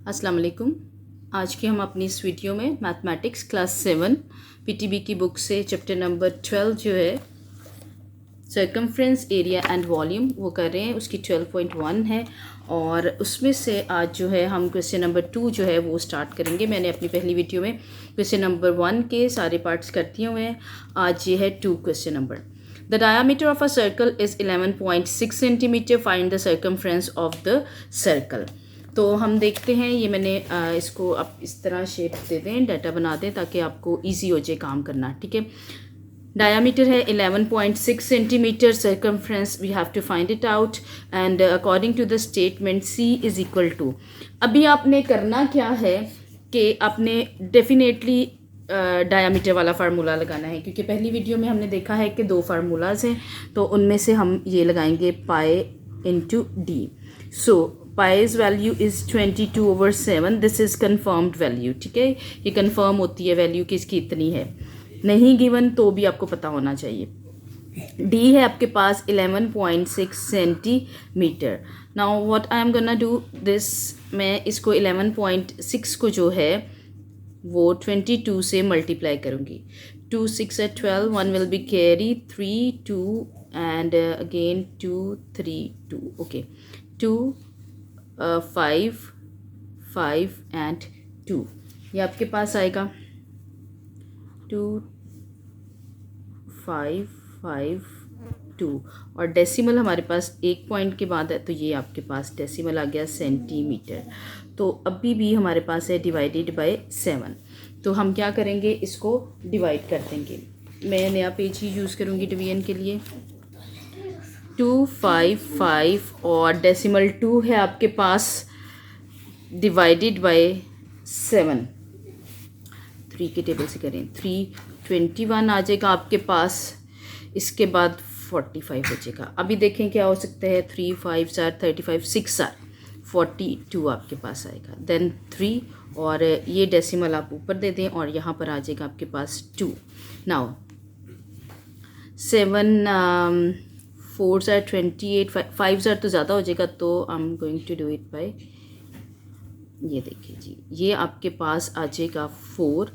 अस्सलाम वालेकुम। आज के हम अपनी इस वीडियो में मैथमेटिक्स क्लास 7 पीटीबी की बुक से चैप्टर नंबर 12 जो है सर्कमफ्रेंस एरिया एंड वॉल्यूम वो कर रहे हैं। उसकी 12.1 है और उसमें से आज जो है हम क्वेश्चन नंबर 2 जो है वो स्टार्ट करेंगे। मैंने अपनी पहली वीडियो में क्वेश्चन नंबर 1 के सारे पार्ट्स कर दिए हुए हैं। आज ये है 2 question number. The diameter of a circle is 11.6 centimetre. Find the circumference of the circle. तो हम देखते हैं, ये मैंने इसको आप इस तरह शेप दे दें, डाटा बना दें ताकि आपको इजी हो जाए काम करना। ठीक है, डायामीटर है 11.6 centimetre. Circumference we have to find it out and according to the statement C is equal to. अभी आपने करना क्या है कि आपने डेफिनेटली डायामीटर वाला फार्मूला लगाना है, क्योंकि पहली वीडियो में हमने देखा है कि 2 फार्मूलाज हैं, तो उनमें से हम ये लगाएंगे pi into D. So pies value is 22/7। This is confirmed value. ठीक है, ये कन्फर्म होती है वैल्यू कि इसकी इतनी है। नहीं गिवन तो भी आपको पता होना चाहिए। डी है आपके पास 11.6 centimetre. Now what I am gonna do this, मैं इसको 11.6 को जो है वो 22 से मल्टीप्लाई करूँगी। 2 6 है 12, 1 will be carry 3 2 and again 2 3 2। Okay, 2 5 5 and 2, ये आपके पास आएगा 2 5 5 2 और डेसिमल हमारे पास एक पॉइंट के बाद है, तो ये आपके पास डेसिमल आ गया सेंटीमीटर। तो अभी भी हमारे पास है डिवाइडेड बाय 7। तो हम क्या करेंगे, इसको डिवाइड कर देंगे। मैं नया पेज ही यूज़ करूँगी डिवीजन के लिए। 2 5 5 और डेसिमल 2 है आपके पास डिवाइडेड बाय 7। 3 के टेबल से करें 3 21 आ जाएगा आपके पास। इसके बाद 45 बचेगा। अभी देखें क्या हो सकता है। 3 5 35, 6 42 आपके पास आएगा। देन 3 और ये डेसिमल आप ऊपर दे दें और यहाँ पर आ जाएगा आपके पास 2। नाउ 7 4 28, 5 तो ज़्यादा हो जाएगा, तो I am going to do it by, ये देखिए जी, ये आपके पास आ जाएगा 4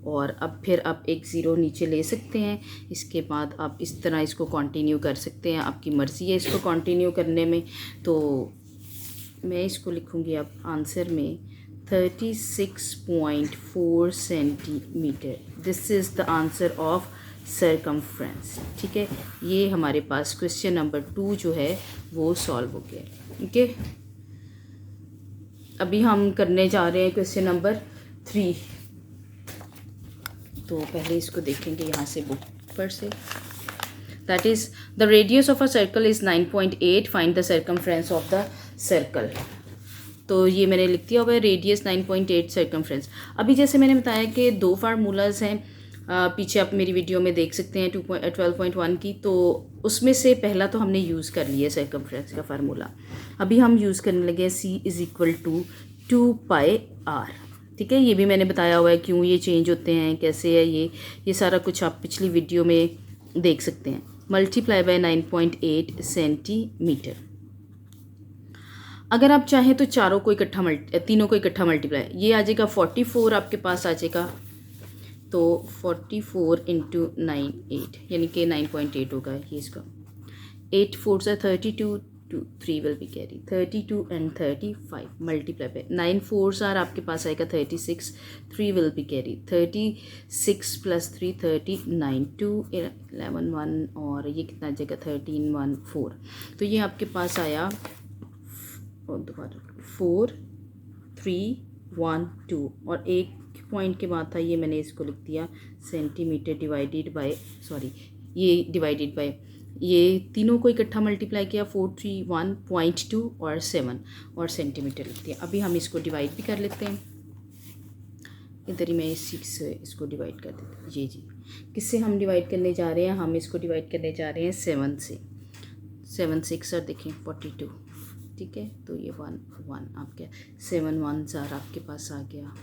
और अब फिर आप एक ज़ीरो नीचे ले सकते हैं। इसके बाद आप इस तरह इसको कंटिन्यू कर सकते हैं, आपकी मर्ज़ी है इसको कंटिन्यू करने में। तो मैं इसको लिखूँगी अब आंसर में 36.4 centimetre. This is the answer of circumference. ठीक है, ये हमारे पास क्वेश्चन नंबर 2 जो है वो सॉल्व हो गया। ओके, अभी हम करने जा रहे हैं क्वेश्चन नंबर 3। तो पहले इसको देखेंगे यहाँ से बुक पर से। That is the radius of a circle is 9.8। Find the circumference of the circle. तो ये मैंने लिख दिया हुआ है रेडियस 9.8 सर्कमफ्रेंस। अभी जैसे मैंने बताया कि 2 फार्मूलाज हैं, पीछे आप मेरी वीडियो में देख सकते हैं 12.1 की। तो उसमें से पहला तो हमने यूज़ कर लिया सर्कमफ्रेंस का फार्मूला। अभी हम यूज़ करने लगे C is equal to 2 pi r. ठीक है, ये भी मैंने बताया हुआ है क्यों ये चेंज होते हैं, कैसे है ये सारा कुछ आप पिछली वीडियो में देख सकते हैं। Multiply by 9.8 centimetre. अगर आप चाहें तो तीनों को इकट्ठा मल्टीप्लाई, ये आ जाएगा 44 आपके पास आ जाएगा। तो 44 इंटू 9 8 यानी कि 9.8 होगा ये इसका। 8 4 32 2 3 will be carry 32 and 35 multiply पे 9 4 आपके पास आएगा 36। 3 विल बी कैरी 36 प्लस 3 39 2 11 1 और ये कितना आ जाएगा 13 1 4। तो ये आपके पास आया 4 3 1 2 और एक पॉइंट के बाद था ये मैंने इसको लिख दिया सेंटीमीटर डिवाइडेड बाय, सॉरी ये डिवाइडेड बाय, ये तीनों को इकट्ठा मल्टीप्लाई किया 431.2 और 7 और सेंटीमीटर लिख दिया। अभी हम इसको डिवाइड भी कर लेते हैं। इधर ही मैं 6 से इसको डिवाइड कर देती हूँ। ये जी, किससे हम डिवाइड करने जा रहे हैं, हम इसको डिवाइड करने जा रहे हैं 7 से। 7 6 और देखें 42। ठीक है, तो ये 1 1 आपके 7 1 आपके पास आ गया।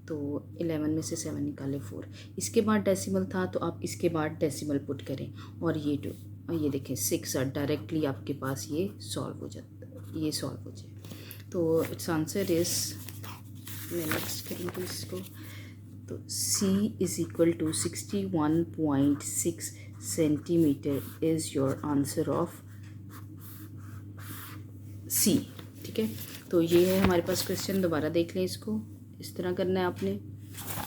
तो 11 में से 7 निकाले 4। इसके बाद डेसिमल था तो आप इसके बाद डेसिमल पुट करें और ये 2 और ये देखें 6 डायरेक्टली आपके पास ये सॉल्व हो जाता है, ये सॉल्व हो जाए। तो इट्स आंसर इज़ मैं नेक्स्ट करूँगी इसको। तो C is equal to 61.6 centimetre is your answer of C। ठीक है, तो ये है हमारे पास क्वेश्चन। दोबारा देख लें इसको, इस तरह करना है आपने।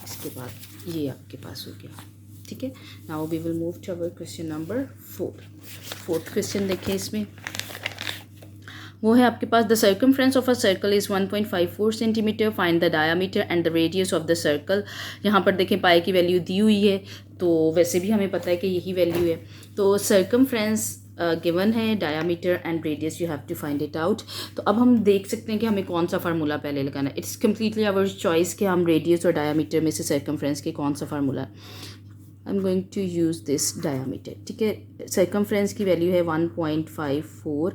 इसके बाद ये आपके पास हो गया। ठीक है, now we will move to our question number 4। Fourth question देखें, इसमें वो है आपके पास the circumference of a circle is 1.54 centimetre, find the diameter and the radius of the circle. यहाँ पर देखें पाई की वैल्यू दी हुई है, तो वैसे भी हमें पता है कि यही वैल्यू है। तो सर्कमफ्रेंस गिवन है, diameter and radius you have to find it out. तो अब हम देख सकते हैं कि हमें कौन सा फार्मूला पहले लगाना है। इट्स कम्प्लीटली आवर चॉइस कि हम रेडियस और डायामीटर में से सर्कमफ्रेंस के कौन सा formula. I am going to use this diameter. ठीक है, सर्कमफ्रेंस की वैल्यू है 1.54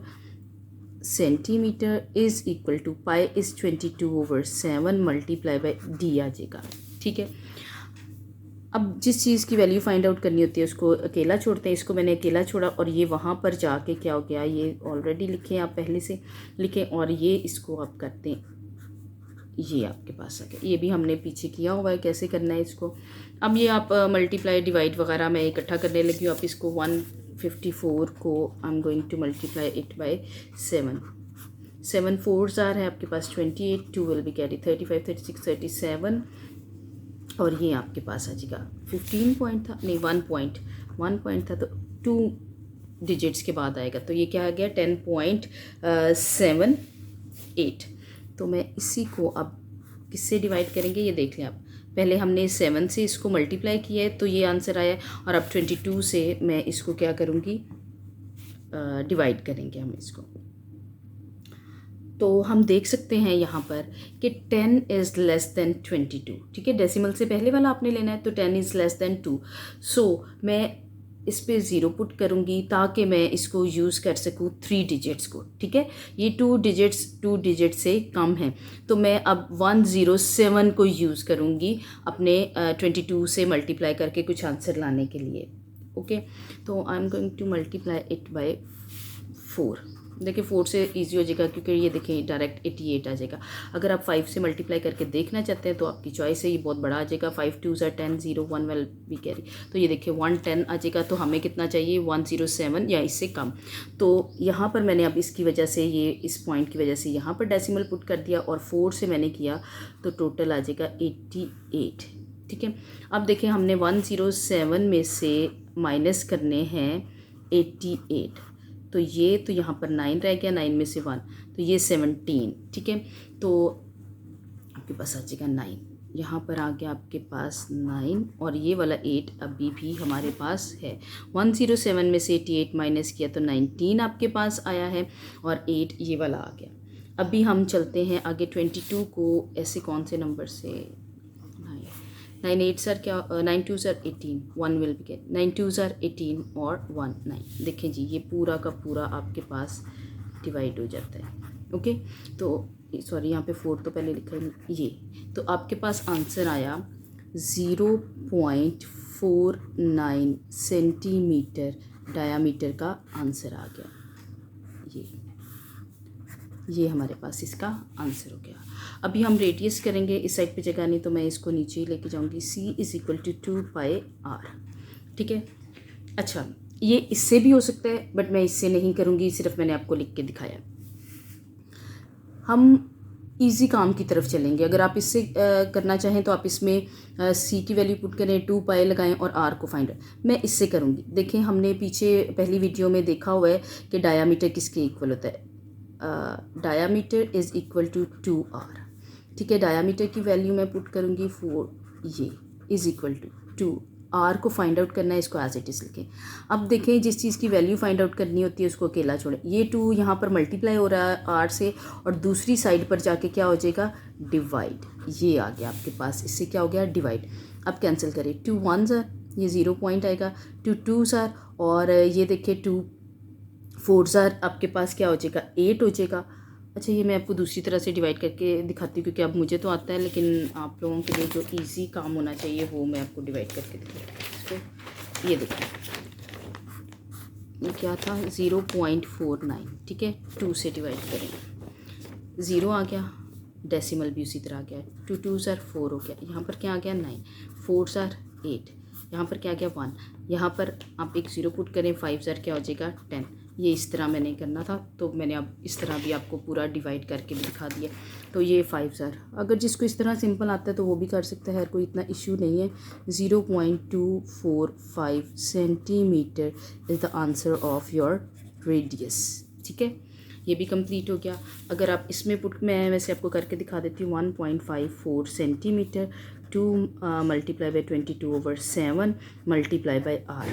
centimetre is equal to pi is 22/7 multiply by D आ जाएगा। ठीक है, अब जिस चीज़ की वैल्यू फाइंड आउट करनी होती है उसको अकेला छोड़ते हैं। इसको मैंने अकेला छोड़ा और ये वहाँ पर जाके क्या हो गया, ये ऑलरेडी लिखे आप पहले से लिखें, और ये इसको आप करते हैं, ये आपके पास आ गया। ये भी हमने पीछे किया हुआ है कैसे करना है इसको। अब ये आप मल्टीप्लाई डिवाइड वगैरह मैं इकट्ठा करने लगी हूँ। आप इसको 154 को आई am going to multiply it by 7। 7 4s है आपके पास 28, 2 विल बी कैरी 35, 36, 37, और ये आपके पास आ जाएगा 15 पॉइंट था, नहीं 1 पॉइंट था, तो 2 डिजिट्स के बाद आएगा। तो ये क्या आ गया 10.78। तो मैं इसी को अब किससे डिवाइड करेंगे ये देख लें आप। पहले हमने 7 से इसको मल्टीप्लाई किया है तो ये आंसर आया, और अब 22 से मैं इसको क्या करूँगी, डिवाइड करेंगे हम इसको। तो हम देख सकते हैं यहाँ पर कि 10 इज़ लेस दैन 22। ठीक है, डेसिमल से पहले वाला आपने लेना है, तो 10 इज़ लेस दैन 2। सो मैं इस पे 0 पुट करूँगी ताकि मैं इसको यूज़ कर सकूँ 3 डिजिट्स को। ठीक है, ये 2 डिजिट से कम है, तो मैं अब 107 को यूज़ करूँगी अपने 22 से मल्टीप्लाई करके कुछ आंसर लाने के लिए। ओके, तो I am going to multiply it by 4। देखिए 4 से इजी हो जाएगा क्योंकि ये देखें डायरेक्ट 88 आ जाएगा। अगर आप 5 से मल्टीप्लाई करके देखना चाहते हैं तो आपकी चॉइस है, ये बहुत बड़ा आ जाएगा। 5 2s are 10, 0 1 will be carry. तो ये देखिए 110 आ जाएगा, तो हमें कितना चाहिए 107 या इससे कम। तो यहाँ पर मैंने अब इसकी वजह से ये इस पॉइंट की वजह से यहाँ पर डेसिमल पुट कर दिया, और 4 से मैंने किया तो टोटल आ जाएगा 88। ठीक है, अब देखें हमने 107 में से माइनस करने हैं 88, तो ये तो यहाँ पर 9 रह गया, 9 में से 1 तो ये 17। ठीक है, तो आपके पास आ जाएगा 9, यहाँ पर आ गया आपके पास 9, और ये वाला 8 अभी भी हमारे पास है। 107 में से 88 माइनस किया तो 19 आपके पास आया है, और 8 ये वाला आ गया। अभी हम चलते हैं आगे 22 को ऐसे कौन से नंबर से, 9 8s are क्या, 9 2s are 18, 1 will be get 9 2s are 18 और 1 9। देखें जी ये पूरा का पूरा आपके पास डिवाइड हो जाता है। ओके, तो सॉरी यहाँ पे 4 तो पहले लिखा है ये, तो आपके पास आंसर आया 0.49 सेंटीमीटर डायामीटर का आंसर आ गया। ये हमारे पास इसका आंसर हो गया। अभी हम रेडियस करेंगे, इस साइड पे जगह नहीं तो मैं इसको नीचे ही लेके जाऊंगी। C is equal to 2πr। ठीक है, अच्छा ये इससे भी हो सकता है बट मैं इससे नहीं करूँगी, सिर्फ मैंने आपको लिख के दिखाया। हम इजी काम की तरफ चलेंगे। अगर आप इससे करना चाहें तो आप इसमें C की वैल्यू पुट करें, 2π लगाएं और R को फाइंड। मैं इससे करूँगी। देखें हमने पीछे पहली वीडियो में देखा हुआ है कि डायामीटर किसके इक्वल होता है, diameter is equal to 2r। ठीक है, डायामीटर की वैल्यू मैं पुट करूँगी 4, ये इज़ इक्वल टू 2r को फाइंड आउट करना है, इसको एज इट इज़ लिखें। अब देखें जिस चीज़ की वैल्यू फाइंड आउट करनी होती है उसको अकेला छोड़ें। ये 2 यहाँ पर मल्टीप्लाई हो रहा है r से, और दूसरी साइड पर जाके क्या हो जाएगा डिवाइड। ये आ गया आपके पास, इससे क्या हो गया डिवाइड। अब कैंसिल करें, 2 1s are, ये 0 पॉइंट आएगा, 2 2s are, और ये देखिए 2 4s are, आपके पास क्या हो जाएगा 8 हो जाएगा। अच्छा ये मैं आपको दूसरी तरह से डिवाइड करके दिखाती हूँ क्योंकि अब मुझे तो आता है, लेकिन आप लोगों के लिए जो इजी काम होना चाहिए वो मैं आपको डिवाइड करके दिखाती हूँ। इसको ये देखिए ये क्या था 0.49। ठीक है, 2 से डिवाइड करेंगे, 0 आ गया, डेसिमल भी उसी तरह आ गया, 2 2s are 4 हो गया, यहाँ पर क्या आ गया 9, 4s are 8, यहाँ पर क्या आ गया 1, यहाँ पर आप एक 0 पुट करें, 5s are क्या हो जाएगा 10। ये इस तरह मैंने करना था, तो मैंने अब इस तरह भी आपको पूरा डिवाइड करके भी दिखा दिया। तो ये 5s are, अगर जिसको इस तरह सिंपल आता है तो वो भी कर सकता है, कोई इतना इशू नहीं है। 0.245 centimetre is the answer of your radius. ठीक है, ये भी कंप्लीट हो गया। अगर आप इसमें पुट, मैं वैसे आपको करके दिखा देती हूँ, 1.54 centimetre, 2 multiply by 22/7 multiply by r,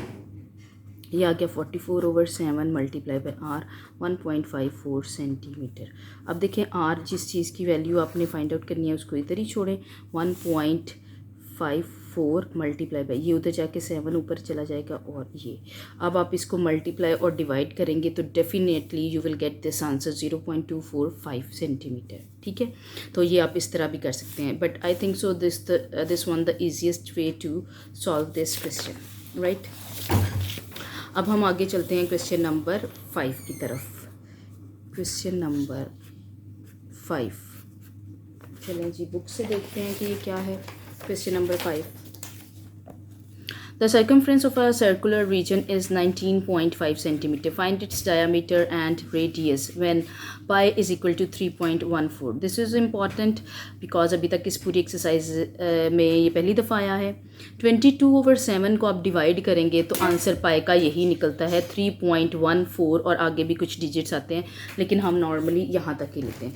ये आ गया 44/7 मल्टीप्लाई बाई आर, 1.54 सेंटीमीटर। अब देखें आर, जिस चीज़ की वैल्यू आपने फाइंड आउट करनी है उसको इधर ही छोड़ें, 1.54 मल्टीप्लाई बाई, ये उधर जाके 7 ऊपर चला जाएगा, और ये अब आप इसको मल्टीप्लाई और डिवाइड करेंगे तो definitely you will get this answer 0.245 centimetre. ठीक है, तो ये आप इस तरह भी कर सकते हैं, but I think so this one the easiest way to solve this question, right. अब हम आगे चलते हैं क्वेश्चन नंबर 5 की तरफ। क्वेश्चन नंबर 5, चलें जी बुक से देखते हैं कि ये क्या है। Question number 5, The circumference of a circular region is 19.5 centimeter. Find its diameter and radius when pi is equal to 3.14. This is important because अभी तक इस पूरी एक्सरसाइज में ये पहली दफ़ा आया है। 22/7 को आप डिवाइड करेंगे तो आंसर पाई का यही निकलता है 3.14, और आगे भी कुछ डिजिट्स आते हैं, लेकिन हम नॉर्मली यहाँ तक ही लेते हैं।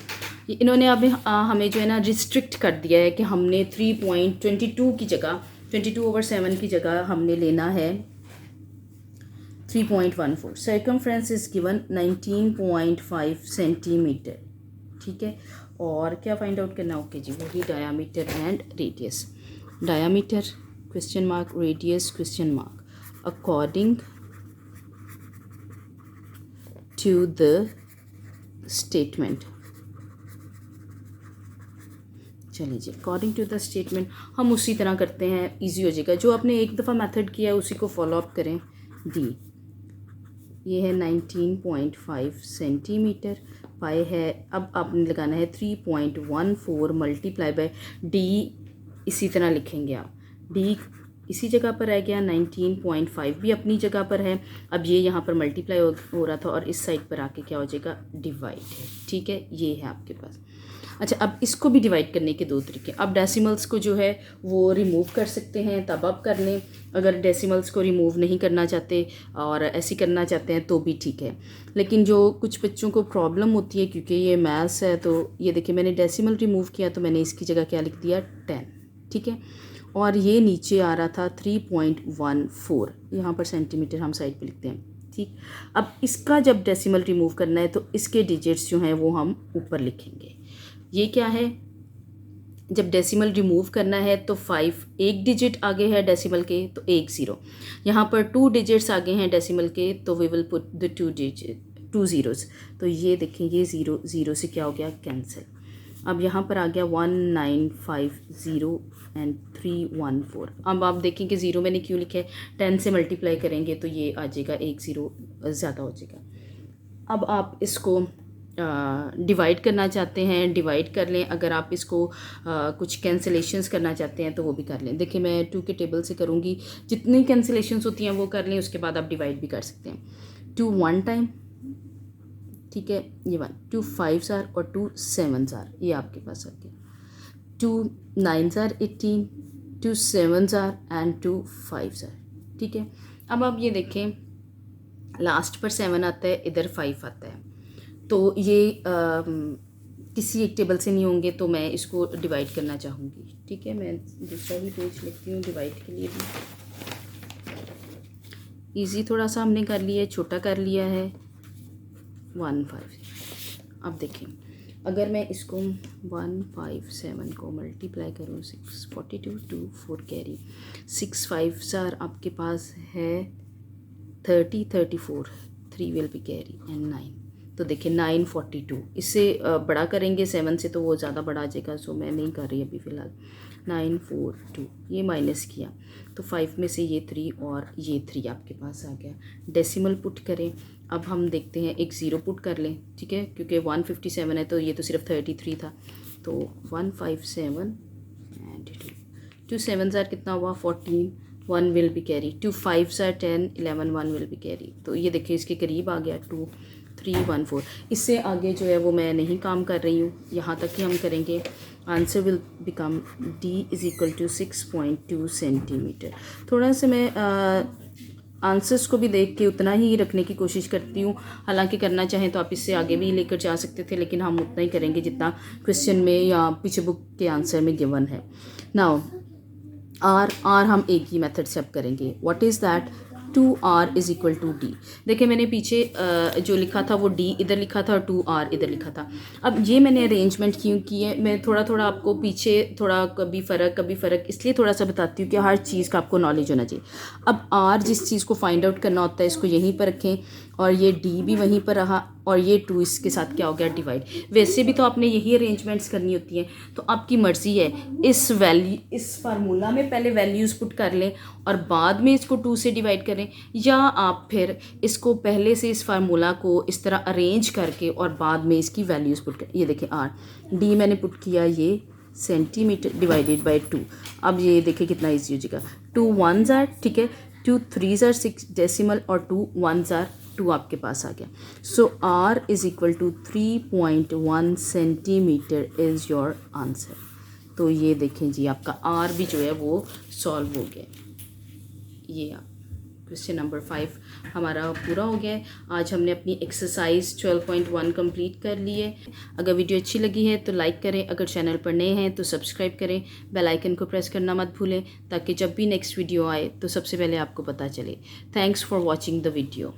इन्होंने अब हमें जो है ना रिस्ट्रिक्ट कर दिया है कि हमने 3.22 की जगह, 22/7 की जगह हमने लेना है 3.14। Circumference is given 19.5 centimetre. ठीक है, और क्या फाइंड आउट करना, ओके जी, वही diameter and radius. Diameter question mark, radius question mark, according to the statement. चलिए जी, अकॉर्डिंग टू द स्टेटमेंट हम उसी तरह करते हैं, इजी हो जाएगा। जो आपने एक दफ़ा मेथड किया है उसी को फॉलो अप करें। डी, ये है 19.5 सेंटीमीटर, पाई है, अब आपने लगाना है 3.14 मल्टीप्लाई बाय डी, इसी तरह लिखेंगे आप। डी इसी जगह पर रह गया, 19.5 भी अपनी जगह पर है। अब ये यहाँ पर मल्टीप्लाई हो रहा था और इस साइड पर आके क्या हो जाएगा, डिवाइड है। ठीक है, ये है आपके पास। अच्छा, अब इसको भी डिवाइड करने के दो तरीके। अब डेसिमल्स को जो है वो रिमूव कर सकते हैं, तब आप कर लें। अगर डेसिमल्स को रिमूव नहीं करना चाहते और ऐसे करना चाहते हैं तो भी ठीक है। लेकिन जो कुछ बच्चों को प्रॉब्लम होती है, क्योंकि ये मैथ्स है, तो ये देखिए मैंने डेसिमल रिमूव किया तो मैंने इसकी जगह क्या लिख दिया, 10। ठीक है, और ये नीचे आ रहा था 3.14, यहाँ पर सेंटीमीटर हम साइड पे लिखते हैं। ठीक, अब इसका जब डेसिमल रिमूव करना है तो इसके डिजिट्स जो हैं वो हम ऊपर लिखेंगे। ये क्या है, जब डेसिमल रिमूव करना है तो 5 एक डिजिट आगे है डेसिमल के, तो 1 0। यहाँ पर 2 डिजिट्स आगे हैं डेसिमल के, तो we will put the 2 zeros। तो ये देखें, ये 0 0 से क्या हो गया, कैंसिल। अब यहाँ पर आ गया 1950 एंड 314। अब आप देखें कि 0 मैंने क्यों लिखा है, 10 से मल्टीप्लाई करेंगे तो ये आ जाएगा 1 0 ज़्यादा हो जाएगा। अब आप इसको डिवाइड करना चाहते हैं, डिवाइड कर लें। अगर आप इसको कुछ कैंसिलेशंस करना चाहते हैं तो वो भी कर लें। देखिए मैं 2 के टेबल से करूँगी, जितनी कैंसिलेशंस होती हैं वो कर लें, उसके बाद आप डिवाइड भी कर सकते हैं। 2 1 टाइम, ठीक है, ये 1, 2 5s are और 2 7s are, ये आपके पास आ गया। 2 9s are 18, 2 7s are and 2 5s are। ठीक है, अब आप ये देखें, लास्ट पर 7 आता है, इधर 5 आता है, तो ये किसी एक टेबल से नहीं होंगे, तो मैं इसको डिवाइड करना चाहूँगी। ठीक है, मैं दूसरा भी पेज लिखती हूँ डिवाइड के लिए भी। इजी थोड़ा सा हमने कर लिया है, छोटा कर लिया है 1 5। अब देखें, अगर मैं इसको 157 को मल्टीप्लाई करूँ 642 2 4 कैरी 6 5s are आपके पास है 30 34, 3 विल बी कैरी एंड 9। तो देखिए 942, इससे बड़ा करेंगे 7 से तो वो ज़्यादा बड़ा आ जाएगा, सो मैं नहीं कर रही अभी फ़िलहाल। 942, ये माइनस किया तो 5 में से ये 3 और ये 3 आपके पास आ गया। डेसिमल पुट करें। अब हम देखते हैं, एक 0 पुट कर लें। ठीक है, क्योंकि 157 है तो ये तो सिर्फ 33 था, तो 157 एंड 2 7s आर कितना हुआ 14, 1 will be carry, 2 5s are 10, 11 1 will be carry. तो ये देखिए इसके करीब आ गया 2 3 1 4। इससे आगे जो है वो मैं नहीं काम कर रही हूँ, यहाँ तक ही हम करेंगे। Answer will become D is equal to 6.2 centimetre. थोड़ा सा मैं आंसर्स को भी देख के उतना ही रखने की कोशिश करती हूँ, हालांकि करना चाहें तो आप इससे आगे भी लेकर जा सकते थे, लेकिन हम उतना ही करेंगे जितना क्वेश्चन में या पीछे बुक के आंसर में गिवन है। नाउ आर हम एक ही मेथड से अब करेंगे। What is that? 2R is equal to D। देखिए मैंने पीछे जो लिखा था वो D इधर लिखा था और 2R इधर लिखा था। अब ये मैंने अरेंजमेंट क्यों की है, मैं थोड़ा थोड़ा आपको पीछे थोड़ा कभी फ़र्क इसलिए थोड़ा सा बताती हूँ कि हर चीज़ का आपको नॉलेज होना चाहिए। अब R जिस चीज़ को फाइंड आउट करना होता है इसको यहीं पर रखें, और ये D भी वहीं पर रहा, और ये 2 इसके साथ क्या हो गया डिवाइड। वैसे भी तो आपने यही अरेंजमेंट्स करनी होती हैं, तो आपकी मर्ज़ी है। इस फार्मूला में पहले वैल्यूज़ पुट कर लें और बाद में इसको 2 से डिवाइड करें, या आप फिर इसको पहले से इस फार्मूला को इस तरह अरेंज करके और बाद में इसकी वैल्यूज़ पुट करें। ये देखें D मैंने पुट किया ये सेंटीमीटर डिवाइडेड बाई 2। अब ये देखिए कितना ईजी हो जाएगा। 2 1s आर, ठीक है, 2 3s आर 6 डेसिमल और 2 1s आर 2 आपके पास आ गया। So R is equal to 3.1 centimetre is your answer. तो ये देखें जी आपका R भी जो है वो सॉल्व हो गया। ये आप क्वेश्चन नंबर 5 हमारा पूरा हो गया है। आज हमने अपनी एक्सरसाइज 12.1 कंप्लीट कर ली है। अगर वीडियो अच्छी लगी है तो लाइक करें, अगर चैनल पर नए हैं तो सब्सक्राइब करें, बेल आइकन को प्रेस करना मत भूलें ताकि जब भी नेक्स्ट वीडियो आए तो सबसे पहले आपको पता चले। Thanks for watching the video.